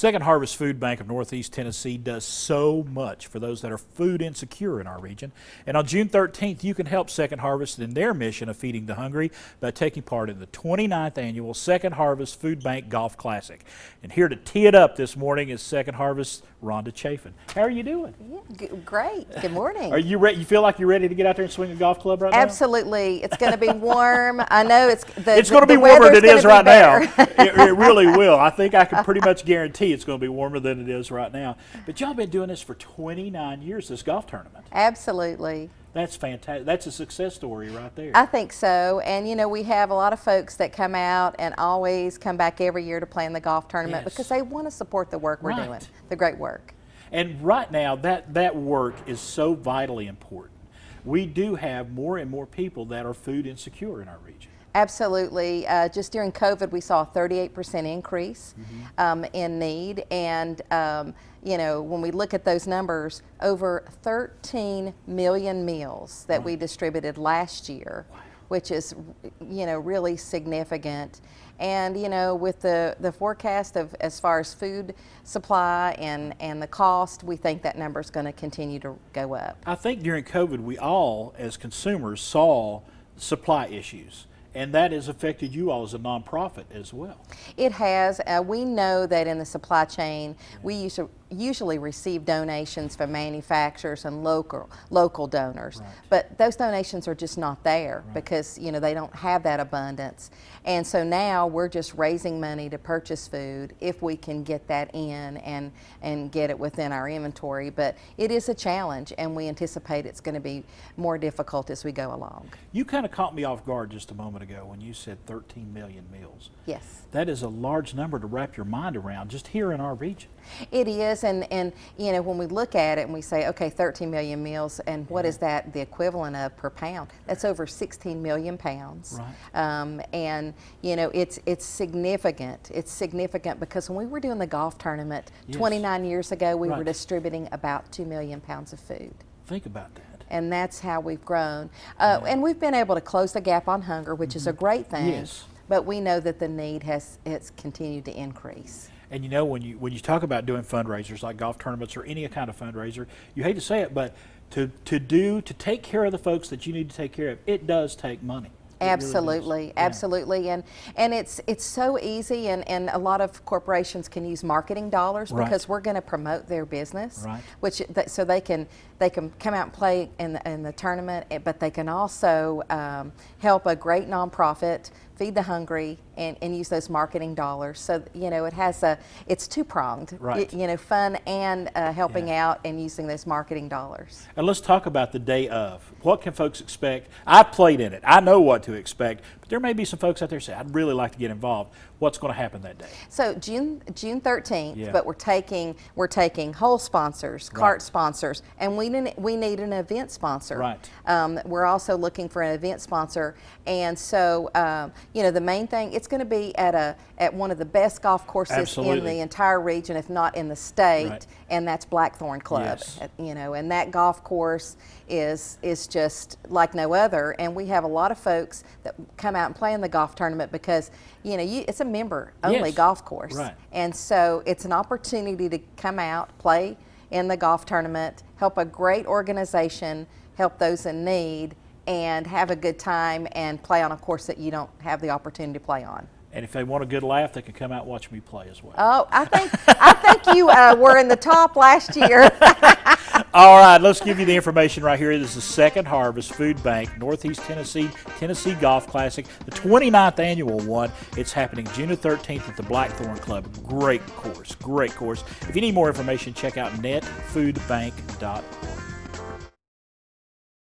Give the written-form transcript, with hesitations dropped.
Second Harvest Food Bank of Northeast Tennessee does so much for those that are food insecure in our region. And on June 13th, you can help Second Harvest in their mission of feeding the hungry by taking part in the 29th annual Second Harvest Food Bank Golf Classic. And here to tee it up this morning is Second Harvest Rhonda Chafin. How are you doing? Yeah, great. Good morning. Are you ready? You feel like you're ready to get out there and swing a golf club right now? Absolutely. It's going to be warm. I know it's going to be warmer than it is right now. It really will. I think I can pretty much guarantee it's going to be warmer than it is right now. But y'all been doing this for 29 years, this golf tournament. Absolutely. That's fantastic. That's a success story right there. I think so. And you know, we have a lot of folks that come out and always come back every year to play in the golf tournament because they want to support the work we're doing, the great work. And right now, that work is so vitally important. We do have more and more people that are food insecure in our region. Absolutely. Just during COVID, we saw a 38% increase in need. And, you know, when we look at those numbers, over 13 million meals that we distributed last year, which is, you know, really significant. And, you know, with the forecast of as far as food supply and the cost, we think that number is going to continue to go up. I think during COVID, we all, as consumers, saw supply issues. And that has affected you all as a nonprofit as well. It has. We know that in the supply chain, we usually receive donations from manufacturers and local donors. But those donations are just not there because, you know, they don't have that abundance. And so now we're just raising money to purchase food if we can get that in and get it within our inventory. But it is a challenge, and we anticipate it's going to be more difficult as we go along. You kind of caught me off guard just a moment ago when you said 13 million meals. Yes. That is a large number to wrap your mind around just here in our region. It is, and you know, when we look at it and we say, okay, 13 million meals, and what is that the equivalent of per pound? That's over 16 million pounds. And you know, it's significant. It's significant because when we were doing the golf tournament 29 years ago, we were distributing about 2 million pounds of food. Think about that. And that's how we've grown. And we've been able to close the gap on hunger, which is a great thing. Yes. But we know that the need has continued to increase. And you know, when you talk about doing fundraisers like golf tournaments or any kind of fundraiser, you hate to say it, but to take care of the folks that you need to take care of, it does take money. Absolutely, absolutely, and it's so easy, and a lot of corporations can use marketing dollars because we're going to promote their business, which so they can come out and play in the tournament, but they can also help a great nonprofit feed the hungry and use those marketing dollars. So you know, it's two-pronged, you know, fun and helping out and using those marketing dollars. And let's talk about the day of. What can folks expect? I played in it. I know what to expect, but there may be some folks out there say, I'd really like to get involved. What's going to happen that day? So June 13th, but we're taking whole sponsors, cart sponsors, and we need an event sponsor. We're also looking for an event sponsor, and so you know, the main thing, it's going to be at one of the best golf courses in the entire region, if not in the state, and that's Blackthorn Club. You know, and that golf course is just like no other, and we have a lot of folks that come out and play in the golf tournament because, you know, it's a member-only golf course, and so it's an opportunity to come out, play in the golf tournament, help a great organization, help those in need, and have a good time and play on a course that you don't have the opportunity to play on. And if they want a good laugh, they can come out and watch me play as well. Oh, I think you were in the top last year. All right, let's give you the information right here. This is the Second Harvest Food Bank Northeast Tennessee Golf Classic, the 29th annual one. It's happening June 13th at the Blackthorn Club. Great course, great course. If you need more information, check out netfoodbank.org.